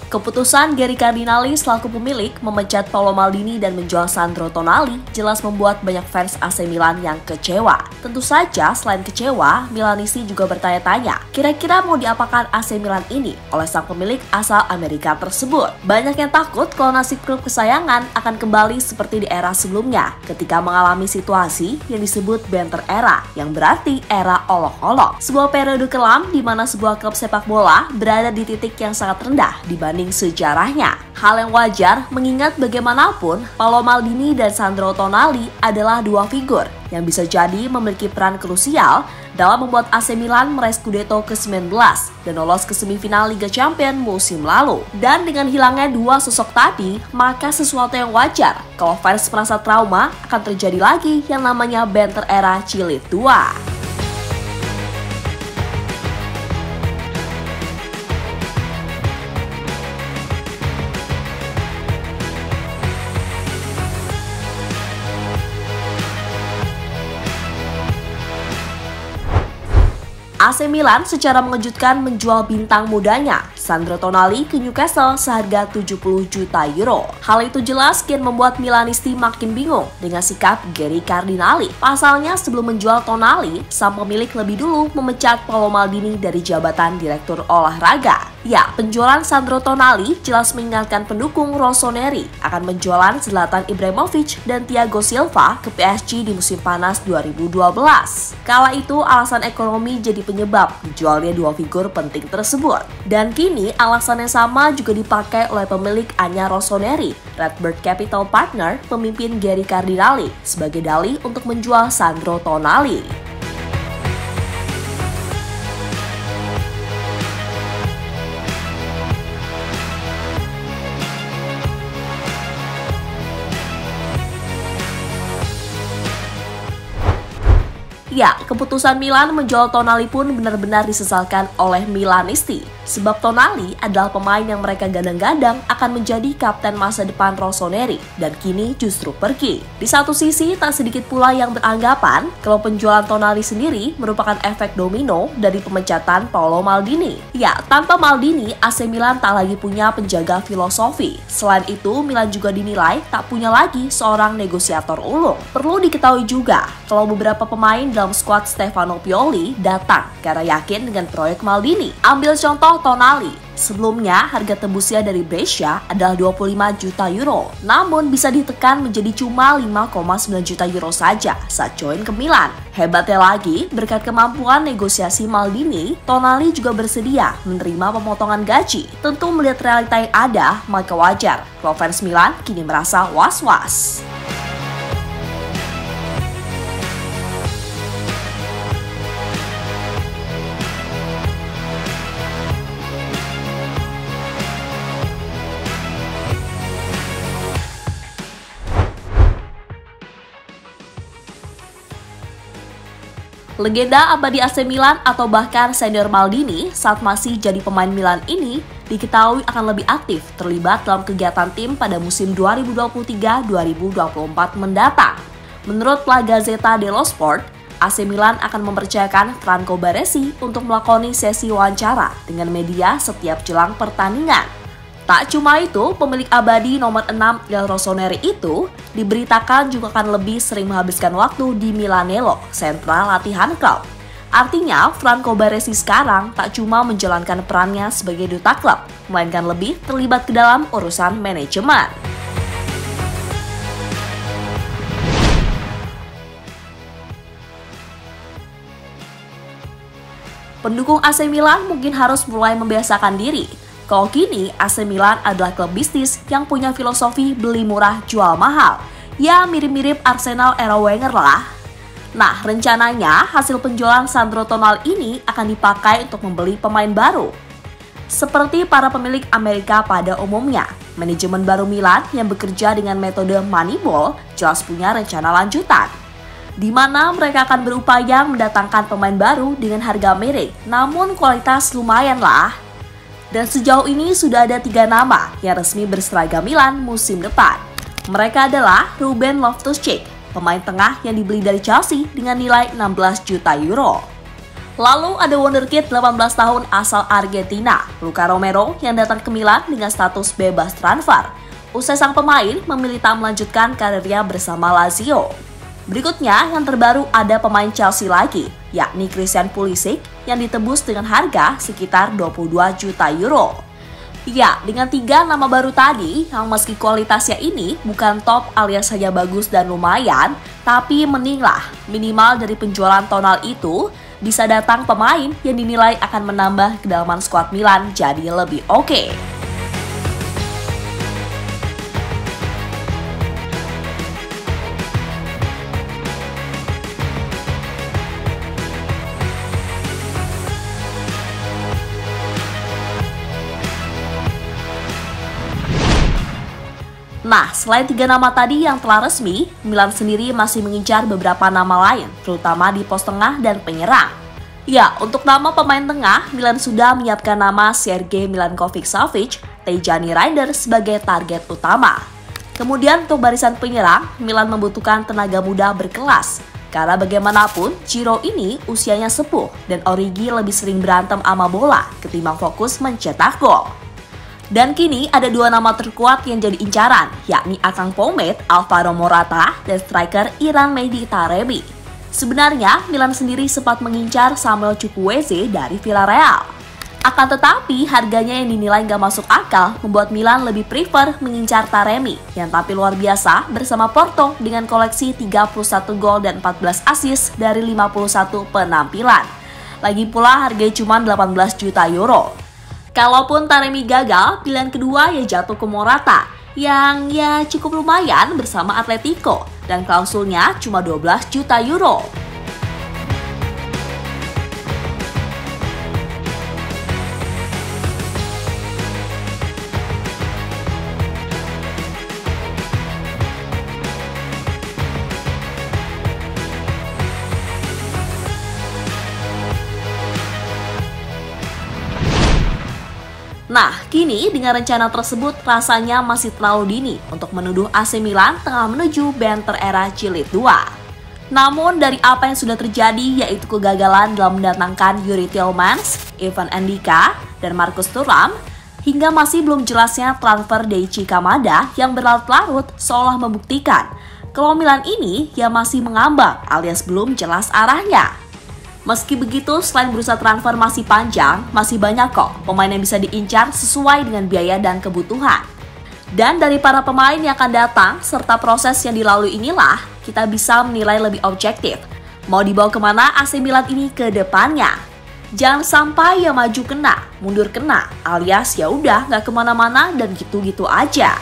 Keputusan Gary Cardinali selaku pemilik memecat Paolo Maldini dan menjual Sandro Tonali jelas membuat banyak fans AC Milan yang kecewa. Tentu saja selain kecewa, Milanisti juga bertanya-tanya, kira-kira mau diapakan AC Milan ini oleh sang pemilik asal Amerika tersebut. Banyak yang takut kalau nasib klub kesayangan akan kembali seperti di era sebelumnya ketika mengalami situasi yang disebut banter era, yang berarti era olok-olok. Sebuah periode kelam di mana sebuah klub sepak bola berada di titik yang sangat rendah dibanding sejarahnya. Hal yang wajar mengingat bagaimanapun Paolo Maldini dan Sandro Tonali adalah dua figur yang bisa jadi memiliki peran krusial dalam membuat AC Milan meraih Scudetto ke-19 dan lolos ke semifinal Liga Champions musim lalu. Dan dengan hilangnya dua sosok tadi, maka sesuatu yang wajar kalau fans merasa trauma akan terjadi lagi yang namanya banter era Cilik tua. AC Milan secara mengejutkan menjual bintang mudanya, Sandro Tonali, ke Newcastle seharga 70 juta euro. Hal itu jelas kian membuat Milanisti makin bingung dengan sikap Gary Cardinali. Pasalnya sebelum menjual Tonali, sang pemilik lebih dulu memecat Paolo Maldini dari jabatan direktur olahraga. Ya, penjualan Sandro Tonali jelas mengingatkan pendukung Rossoneri akan penjualan Zlatan Ibrahimovic dan Thiago Silva ke PSG di musim panas 2012. Kala itu alasan ekonomi jadi penyebab dijualnya dua figur penting tersebut. Dan kini alasan yang sama juga dipakai oleh pemilik Anya Rossoneri, Redbird Capital Partner, pemimpin Gary Cardinali, sebagai dalih untuk menjual Sandro Tonali. Ya, keputusan Milan menjual Tonali pun benar-benar disesalkan oleh Milanisti. Sebab Tonali adalah pemain yang mereka gadang-gadang akan menjadi kapten masa depan Rossoneri dan kini justru pergi. Di satu sisi, tak sedikit pula yang beranggapan kalau penjualan Tonali sendiri merupakan efek domino dari pemecatan Paolo Maldini. Ya, tanpa Maldini, AC Milan tak lagi punya penjaga filosofi. Selain itu, Milan juga dinilai tak punya lagi seorang negosiator ulung. Perlu diketahui juga kalau beberapa pemain dalam skuad Stefano Pioli datang karena yakin dengan proyek Maldini. Ambil contoh Tonali. Sebelumnya harga tembusnya dari Brescia adalah 25 juta euro, namun bisa ditekan menjadi cuma 5,9 juta euro saja saat join ke Milan. Hebatnya lagi, berkat kemampuan negosiasi Maldini, Tonali juga bersedia menerima pemotongan gaji. Tentu melihat realita yang ada, maka wajar kalau fans Milan kini merasa was-was. Legenda abadi AC Milan atau bahkan senior Maldini saat masih jadi pemain Milan ini diketahui akan lebih aktif terlibat dalam kegiatan tim pada musim 2023-2024 mendatang. Menurut La Gazzetta dello Sport, AC Milan akan mempercayakan Franco Baresi untuk melakoni sesi wawancara dengan media setiap jelang pertandingan. Tak cuma itu, pemilik abadi nomor 6 Del Rossoneri itu diberitakan juga akan lebih sering menghabiskan waktu di Milanello, sentral latihan klub. Artinya, Franco Baresi sekarang tak cuma menjalankan perannya sebagai duta klub, melainkan lebih terlibat ke dalam urusan manajemen. Pendukung AC Milan mungkin harus mulai membiasakan diri. Kalau kini, AC Milan adalah klub bisnis yang punya filosofi beli murah, jual mahal. Ya, mirip-mirip Arsenal era Wenger lah. Nah, rencananya hasil penjualan Sandro Tonali ini akan dipakai untuk membeli pemain baru. Seperti para pemilik Amerika pada umumnya, manajemen baru Milan yang bekerja dengan metode Moneyball jelas punya rencana lanjutan, di mana mereka akan berupaya mendatangkan pemain baru dengan harga miring, namun kualitas lumayan lah. Dan sejauh ini sudah ada 3 nama yang resmi berseragam Milan musim depan. Mereka adalah Ruben Loftus-Cheek, pemain tengah yang dibeli dari Chelsea dengan nilai 16 juta euro. Lalu ada wonderkid 18 tahun asal Argentina, Luka Romero yang datang ke Milan dengan status bebas transfer. Usai sang pemain memilih tak melanjutkan karirnya bersama Lazio. Berikutnya yang terbaru ada pemain Chelsea lagi, yakni Christian Pulisic yang ditebus dengan harga sekitar 22 juta euro. Ya, dengan 3 nama baru tadi, yang meski kualitasnya ini bukan top alias saja bagus dan lumayan, tapi mending lah, minimal dari penjualan tonal itu, bisa datang pemain yang dinilai akan menambah kedalaman skuad Milan jadi lebih oke. Nah, selain 3 nama tadi yang telah resmi, Milan sendiri masih mengincar beberapa nama lain, terutama di pos tengah dan penyerang. Ya, untuk nama pemain tengah, Milan sudah menyiapkan nama Sergej Milinkovic-Savic, Tijjani Reinders sebagai target utama. Kemudian untuk barisan penyerang, Milan membutuhkan tenaga muda berkelas. Karena bagaimanapun, Ciro ini usianya sepuh dan Origi lebih sering berantem sama bola ketimbang fokus mencetak gol. Dan kini ada 2 nama terkuat yang jadi incaran, yakni Akang Pomade, Alvaro Morata, dan striker Iran Mehdi Taremi. Sebenarnya, Milan sendiri sempat mengincar Samuel Chukwueze dari Villarreal. Akan tetapi, harganya yang dinilai nggak masuk akal membuat Milan lebih prefer mengincar Taremi, yang tampil luar biasa bersama Porto dengan koleksi 31 gol dan 14 assist dari 51 penampilan. Lagi pula harganya cuma 18 juta euro. Kalaupun Taremi gagal, pilihan kedua ya jatuh ke Morata, yang ya cukup lumayan bersama Atletico, dan klausulnya cuma 12 juta euro. Nah, kini dengan rencana tersebut rasanya masih terlalu dini untuk menuduh AC Milan tengah menuju banter era Jilid 2. Namun dari apa yang sudah terjadi yaitu kegagalan dalam mendatangkan Yuri Tillmans, Ivan Ndika, dan Marcus Thuram, hingga masih belum jelasnya transfer Daichi Kamada yang berlarut-larut seolah membuktikan kalau Milan ini ya masih mengambang alias belum jelas arahnya. Meski begitu, selain berusaha transfer masih panjang, masih banyak kok pemain yang bisa diincar sesuai dengan biaya dan kebutuhan. Dan dari para pemain yang akan datang, serta proses yang dilalui inilah, kita bisa menilai lebih objektif. Mau dibawa kemana AC Milan ini ke depannya? Jangan sampai ya maju kena, mundur kena, alias ya udah nggak kemana-mana dan gitu-gitu aja.